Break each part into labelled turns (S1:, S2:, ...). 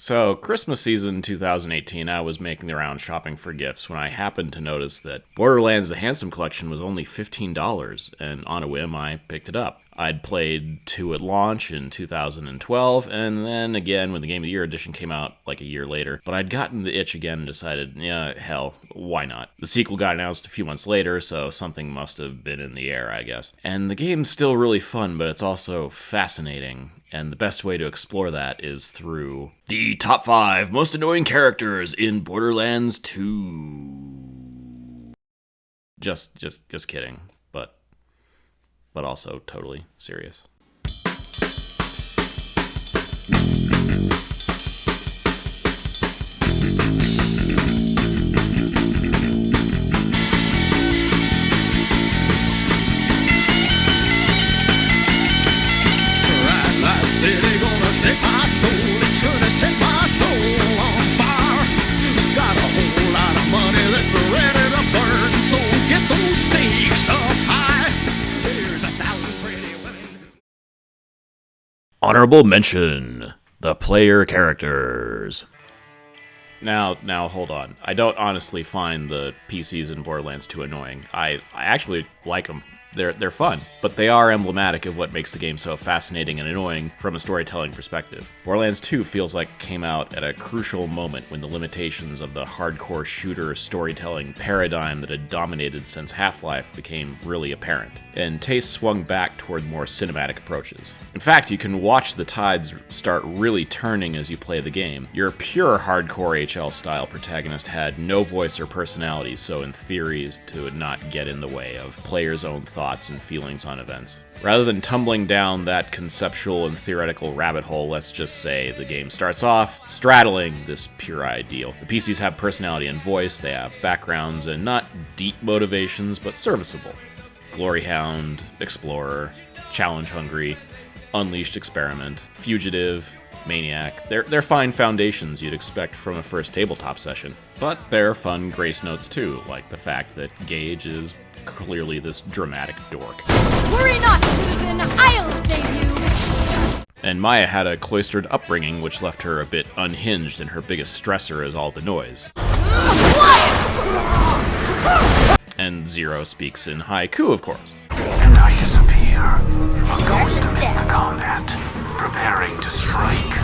S1: So, Christmas season 2018, I was making the rounds shopping for gifts when I happened to notice that Borderlands The Handsome Collection was only $15, and on a whim, I picked it up. I'd played 2 at launch in 2012, and then again when the Game of the Year edition came out like a year later, but I'd gotten the itch again and decided, yeah, hell, why not? The sequel got announced a few months later, so something must have been in the air, I guess. And the game's still really fun, but it's also fascinating. And the best way to explore that is through the top 5 most annoying characters in Borderlands 2. Just kidding, but also totally serious. Honorable mention, the player characters. Now, hold on. I don't honestly find the PCs in Borderlands 2 annoying. I actually like them. They're fun, but they are emblematic of what makes the game so fascinating and annoying from a storytelling perspective. Borderlands 2 feels like it came out at a crucial moment when the limitations of the hardcore shooter storytelling paradigm that had dominated since Half-Life became really apparent, and taste swung back toward more cinematic approaches. In fact, you can watch the tides start really turning as you play the game. Your pure hardcore HL-style protagonist had no voice or personality, so in theories to not get in the way of players' own thoughts and feelings on events. Rather than tumbling down that conceptual and theoretical rabbit hole, let's just say the game starts off straddling this pure ideal. The PCs have personality and voice, they have backgrounds and not deep motivations, but serviceable. Glory Hound, Explorer, Challenge Hungry, Unleashed Experiment, Fugitive, Maniac. They're fine foundations you'd expect from a first tabletop session. But they're fun grace notes too, like the fact that Gage is clearly this dramatic dork.
S2: Worry not, citizen, I'll save you!
S1: And Maya had a cloistered upbringing which left her a bit unhinged, and her biggest stressor is all the noise. And Zero speaks in haiku, of course.
S3: And I disappear. A ghost amidst the combat, preparing to strike.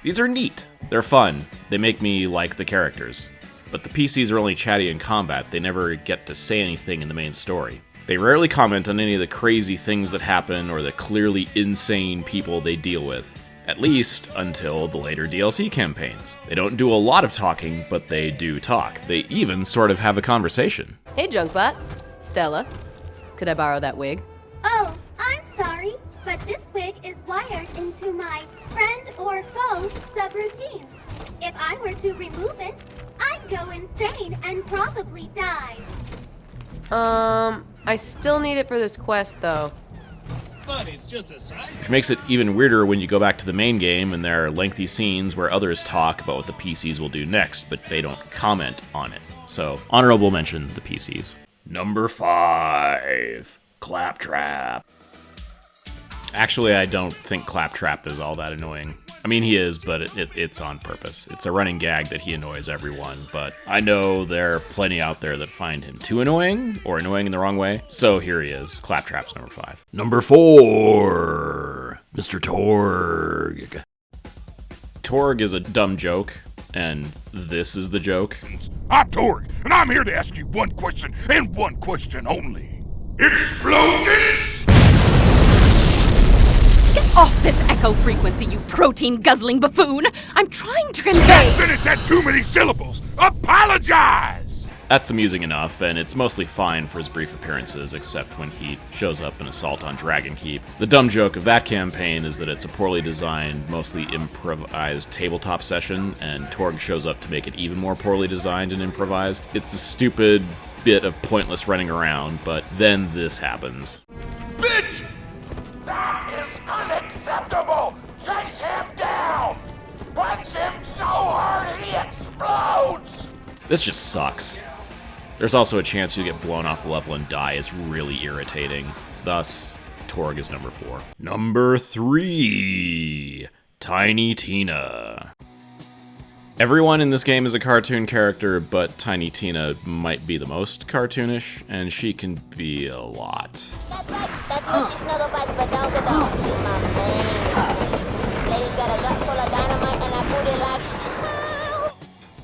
S1: These are neat. They're fun. They make me like the characters. But the PCs are only chatty in combat. They never get to say anything in the main story. They rarely comment on any of the crazy things that happen or the clearly insane people they deal with. At least until the later DLC campaigns. They don't do a lot of talking, but they do talk. They even sort of have a conversation.
S2: Hey, Junkbot. Stella. Could I borrow that wig?
S4: Oh, I'm sorry, but this wig is wired into my friend or foe subroutines. If I were to remove it, I'd go insane and probably die.
S2: I still need it for this quest, though.
S5: But it's just a side.
S1: Which makes it even weirder when you go back to the main game and there are lengthy scenes where others talk about what the PCs will do next, but they don't comment on it. So, honorable mention, the PCs. Number 5, Claptrap. Actually, I don't think Claptrap is all that annoying. I mean, he is, but it's on purpose. It's a running gag that he annoys everyone, but I know there are plenty out there that find him too annoying, or annoying in the wrong way, so here he is. Claptrap's number 5. Number 4, Mr. Torg. Torg is a dumb joke, and this is the joke.
S6: I'm Torg, and I'm here to ask you one question, and one question only. Explosions?
S7: Get off this echo frequency, you protein-guzzling buffoon! I'm trying to convey...
S6: That sentence had too many syllables! Apologize!
S1: That's amusing enough, and it's mostly fine for his brief appearances, except when he shows up in Assault on Dragon Keep. The dumb joke of that campaign is that it's a poorly designed, mostly improvised tabletop session, and Torg shows up to make it even more poorly designed and improvised. It's a stupid bit of pointless running around, but then this happens.
S6: Bitch! That is unacceptable! Chase him down! Punch him so hard he explodes!
S1: This just sucks. There's also a chance you get blown off the level and die. It's really irritating. Thus, Torg is number 4. Number 3, Tiny Tina. Everyone in this game is a cartoon character, but Tiny Tina might be the most cartoonish, and she can be a lot.
S8: That's why she snuggle bites but don't get dog. She's my main squeeze. Lady's got a gut full of dynamite and I booty like...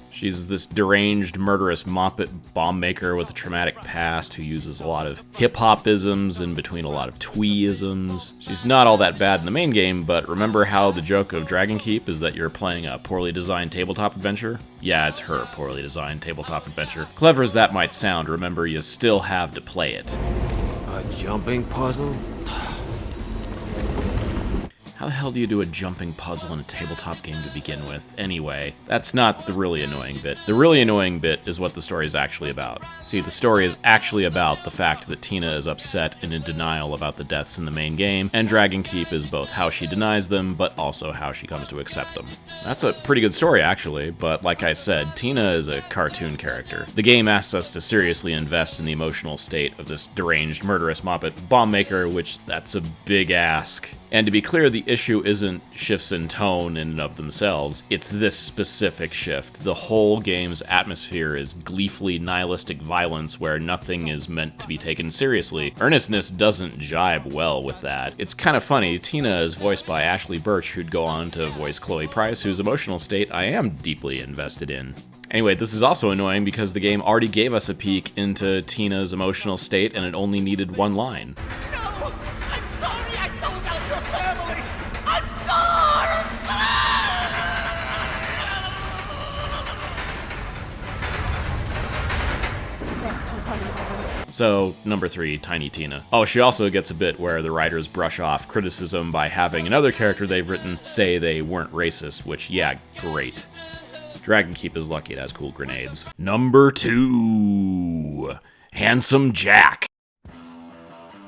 S1: She's this deranged, murderous Muppet bomb maker with a traumatic past who uses a lot of hip-hop-isms in between a lot of twee-isms. She's not all that bad in the main game, but remember how the joke of Dragon Keep is that you're playing a poorly designed tabletop adventure? Yeah, it's her poorly designed tabletop adventure. Clever as that might sound, remember you still have to play it.
S9: A jumping puzzle?
S1: How the hell do you do a jumping puzzle in a tabletop game to begin with? Anyway, that's not the really annoying bit. The really annoying bit is what the story is actually about. See, the story is actually about the fact that Tina is upset and in denial about the deaths in the main game, and Dragon Keep is both how she denies them, but also how she comes to accept them. That's a pretty good story, actually, but like I said, Tina is a cartoon character. The game asks us to seriously invest in the emotional state of this deranged, murderous Muppet bomb maker, which that's a big ask. And to be clear, the issue isn't shifts in tone in and of themselves, it's this specific shift. The whole game's atmosphere is gleefully nihilistic violence where nothing is meant to be taken seriously. Earnestness doesn't jibe well with that. It's kind of funny, Tina is voiced by Ashley Birch, who'd go on to voice Chloe Price, whose emotional state I am deeply invested in. Anyway, this is also annoying because the game already gave us a peek into Tina's emotional state and it only needed one line. So, number 3, Tiny Tina. Oh, she also gets a bit where the writers brush off criticism by having another character they've written say they weren't racist, which, yeah, great. Dragon Keep is lucky it has cool grenades. Number 2, Handsome Jack.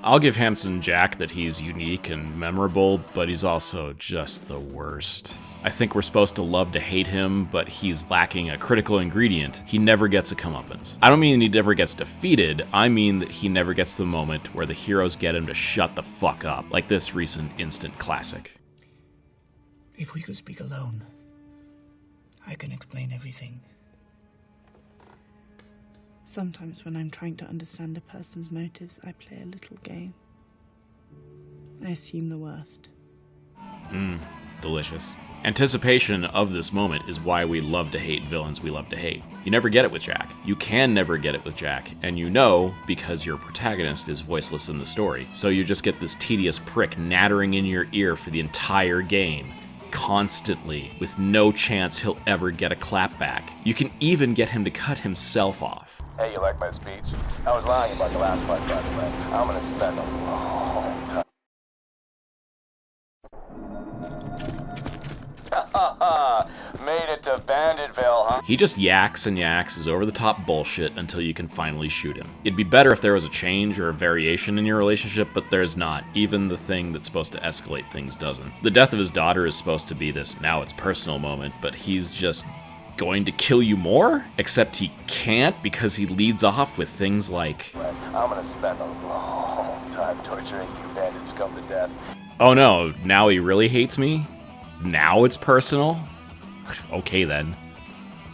S1: I'll give Handsome Jack that he's unique and memorable, but he's also just the worst. I think we're supposed to love to hate him, but he's lacking a critical ingredient. He never gets a comeuppance. I don't mean he never gets defeated, I mean that he never gets the moment where the heroes get him to shut the fuck up, like this recent instant classic.
S10: If we could speak alone, I can explain everything.
S11: Sometimes when I'm trying to understand a person's motives, I play a little game. I assume the worst.
S1: Delicious. Anticipation of this moment is why we love to hate villains we love to hate. You never get it with Jack. You can never get it with Jack, and you know because your protagonist is voiceless in the story. So you just get this tedious prick nattering in your ear for the entire game, constantly, with no chance he'll ever get a clap back. You can even get him to cut himself off.
S12: Hey, you like my speech? I was lying about the last part, by the way. I'm gonna spend a long time. Made it to Banditville, huh?
S1: He just yaks and yaks his over-the-top bullshit until you can finally shoot him. It'd be better if there was a change or a variation in your relationship, but there's not. Even the thing that's supposed to escalate things doesn't. The death of his daughter is supposed to be this now it's personal moment, but he's just going to kill you more? Except he can't because he leads off with things like,
S12: I'm gonna spend a long time torturing you bandit scum to death.
S1: Oh no, now he really hates me? Now it's personal? Okay then.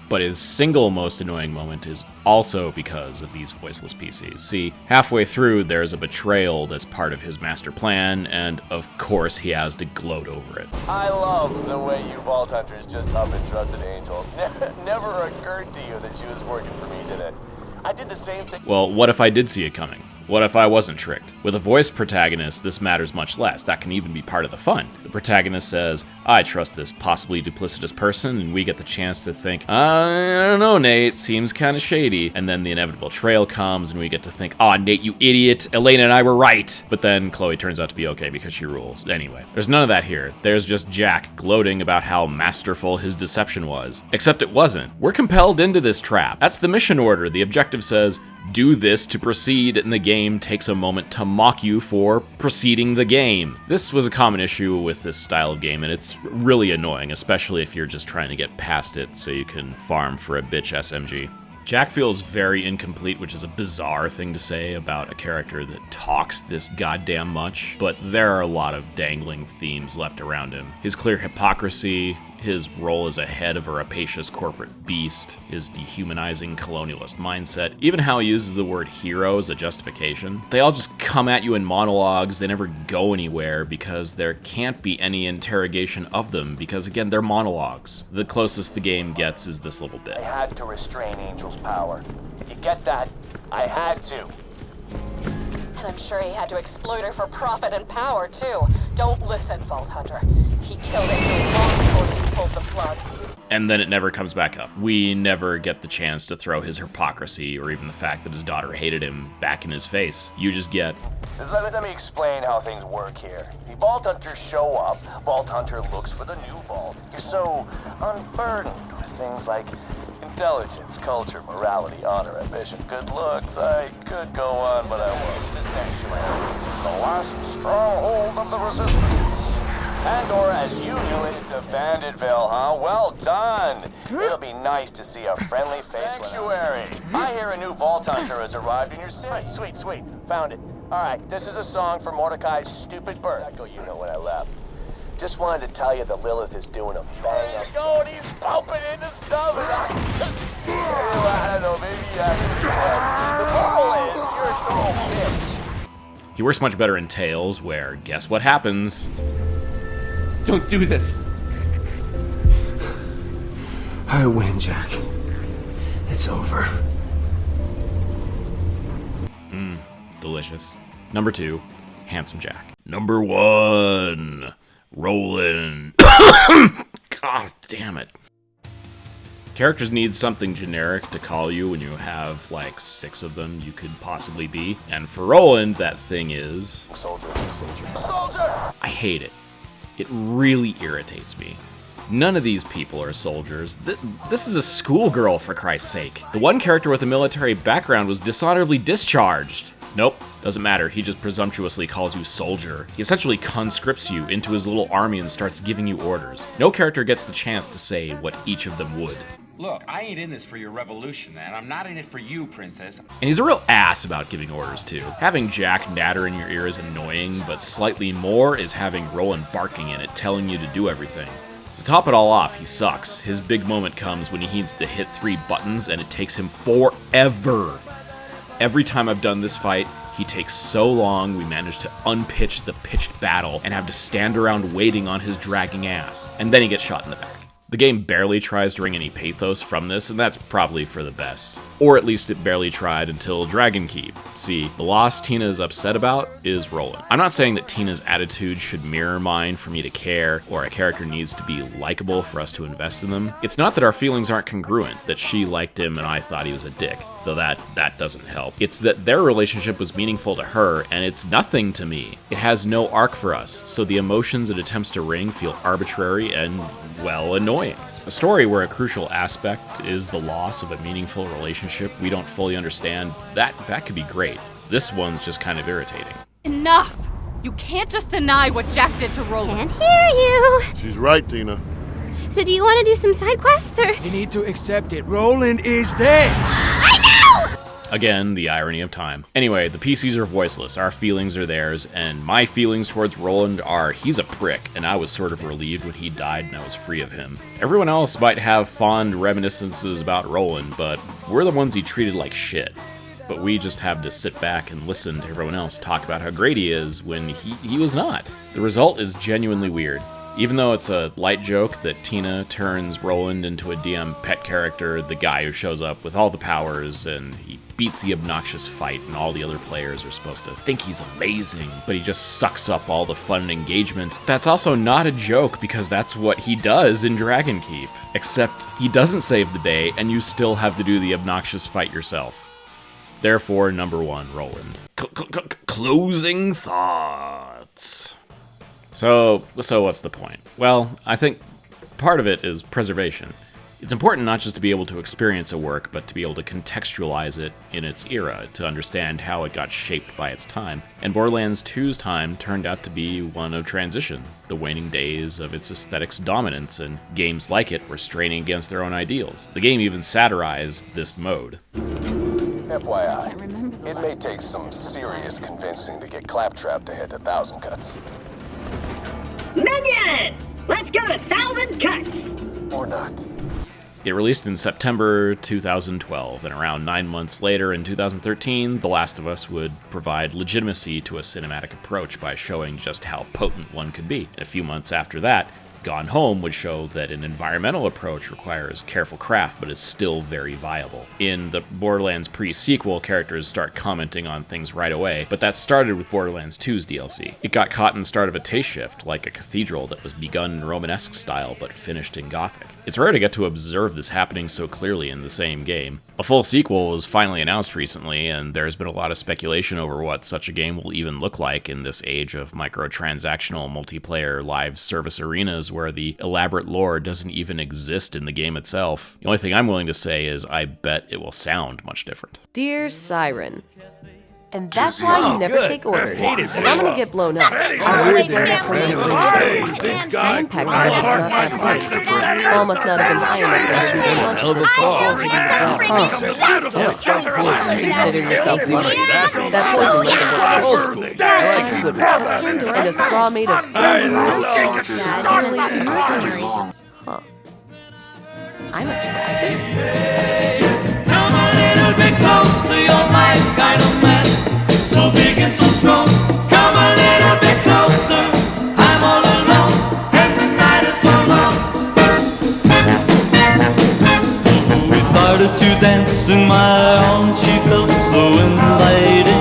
S1: But his single most annoying moment is also because of these voiceless PCs. See, halfway through there's a betrayal that's part of his master plan, and of course he has to gloat over it.
S12: I love the way you Vault Hunters just up and trusted Angel. Never occurred to you that she was working for me, did it? I did the same thing.
S1: Well, what if I did see it coming? What if I wasn't tricked? With a voice protagonist, this matters much less. That can even be part of the fun. The protagonist says, I trust this possibly duplicitous person, and we get the chance to think, I don't know, Nate, seems kind of shady. And then the inevitable trail comes, and we get to think, aw, Nate, you idiot, Elena and I were right. But then Chloe turns out to be okay because she rules. Anyway, there's none of that here. There's just Jack gloating about how masterful his deception was. Except it wasn't. We're compelled into this trap. That's the mission order. The objective says, do this to proceed, and the game takes a moment to mock you for proceeding the game. This was a common issue with this style of game, and it's really annoying, especially if you're just trying to get past it so you can farm for a bitch SMG. Jack feels very incomplete, which is a bizarre thing to say about a character that talks this goddamn much, but there are a lot of dangling themes left around him. His clear hypocrisy, his role as a head of a rapacious corporate beast, his dehumanizing colonialist mindset, even how he uses the word hero as a justification. They all just come at you in monologues, they never go anywhere because there can't be any interrogation of them because, again, they're monologues. The closest the game gets is this little bit.
S12: I had to restrain Angel's power. You get that? I had to.
S7: And I'm sure he had to exploit her for profit and power, too. Don't listen, Vault Hunter. He killed Angel long before he pulled the plug.
S1: And then it never comes back up. We never get the chance to throw his hypocrisy or even the fact that his daughter hated him back in his face. You just get...
S12: Let me explain how things work here. The Vault Hunters show up, Vault Hunter looks for the new Vault. You're so unburdened with things like intelligence, culture, morality, honor, ambition, good looks. I could go on, but I won't. To Sanctuary, the last stronghold of the Resistance. And or as you knew it, to Banditville, huh? Well done! It'll be nice to see a friendly face. Sanctuary! I hear a new Vault Hunter has arrived in your city. Right, sweet, sweet. Found it. Alright, this is a song for Mordecai's stupid bird. You know when I left. Just wanted to tell you that Lilith is doing a bang up. Going, he's bumping into stuff, and I don't know, maybe the moral is you're a total bitch.
S1: He works much better in Tales, where guess what happens?
S13: Don't do this.
S9: I win, Jack. It's over.
S1: Delicious. Number 2, Handsome Jack. Number 1, Roland. God damn it. Characters need something generic to call you when you have like 6 of them you could possibly be. And for Roland, that thing is...
S12: Soldier.
S1: I hate it. It really irritates me. None of these people are soldiers. This is a schoolgirl, for Christ's sake. The one character with a military background was dishonorably discharged. Nope, doesn't matter. He just presumptuously calls you soldier. He essentially conscripts you into his little army and starts giving you orders. No character gets the chance to say what each of them would.
S13: Look, I ain't in this for your revolution, and I'm not in it for you, princess.
S1: And he's a real ass about giving orders, too. Having Jack natter in your ear is annoying, but slightly more is having Roland barking in it, telling you to do everything. To top it all off, he sucks. His big moment comes when he needs to hit 3 buttons, and it takes him forever. Every time I've done this fight, he takes so long we manage to unpitch the pitched battle and have to stand around waiting on his dragging ass, and then he gets shot in the back. The game barely tries to wring any pathos from this, and that's probably for the best. Or at least it barely tried until Dragon Keep. See, the loss Tina is upset about is Roland. I'm not saying that Tina's attitude should mirror mine for me to care, or a character needs to be likable for us to invest in them. It's not that our feelings aren't congruent, that she liked him and I thought he was a dick, though that doesn't help. It's that their relationship was meaningful to her, and it's nothing to me. It has no arc for us, so the emotions it attempts to wring feel arbitrary and, well, annoying. A story where a crucial aspect is the loss of a meaningful relationship we don't fully understand, that could be great. This one's just kind of irritating.
S7: Enough! You can't just deny what Jack did to Roland.
S14: Can't hear you.
S6: She's right, Tina.
S14: So do you want to do some side quests, or?
S9: You need to accept it. Roland is dead.
S14: I know!
S1: Again, the irony of time. Anyway, the PCs are voiceless, our feelings are theirs, and my feelings towards Roland are he's a prick, and I was sort of relieved when he died and I was free of him. Everyone else might have fond reminiscences about Roland, but we're the ones he treated like shit. But we just have to sit back and listen to everyone else talk about how great he is when he was not. The result is genuinely weird. Even though it's a light joke that Tina turns Roland into a DM pet character, the guy who shows up with all the powers, and he beats the obnoxious fight, and all the other players are supposed to think he's amazing, but he just sucks up all the fun and engagement. That's also not a joke, because that's what he does in Dragon Keep. Except he doesn't save the day, and you still have to do the obnoxious fight yourself. Therefore, number 1, Roland. Closing thoughts. So what's the point? Well, I think part of it is preservation. It's important not just to be able to experience a work, but to be able to contextualize it in its era, to understand how it got shaped by its time. And Borderlands 2's time turned out to be one of transition, the waning days of its aesthetic's dominance, and games like it were straining against their own ideals. The game even satirized this mode.
S12: FYI, it may take some serious convincing to get Claptrap to hit 1,000 cuts.
S15: Minion! Let's go to 1,000 cuts!
S12: Or not.
S1: It released in September 2012, and around 9 months later, in 2013, The Last of Us would provide legitimacy to a cinematic approach by showing just how potent one could be. A few months after that, Gone Home would show that an environmental approach requires careful craft but is still very viable. In the Borderlands pre-sequel, characters start commenting on things right away, but that started with Borderlands 2's DLC. It got caught in the start of a taste shift, like a cathedral that was begun in Romanesque style but finished in Gothic. It's rare to get to observe this happening so clearly in the same game. A full sequel was finally announced recently, and there's been a lot of speculation over what such a game will even look like in this age of microtransactional multiplayer live service arenas where the elaborate lore doesn't even exist in the game itself. The only thing I'm willing to say is I bet it will sound much different.
S2: Dear Siren, and that's why you never take orders. I'm gonna get blown up. I heard there for many reasons. The impact of it is not that great. All must not have been high enough for consider yourself lucky. That poison must have been old school. I would have and a straw made of Huh. I'm attractive?
S16: Come a little bit closer, you're my kind of man. So big and so strong. Come a little bit closer. I'm all alone, and the night is so long. We started to dance in my arms. She felt so inviting.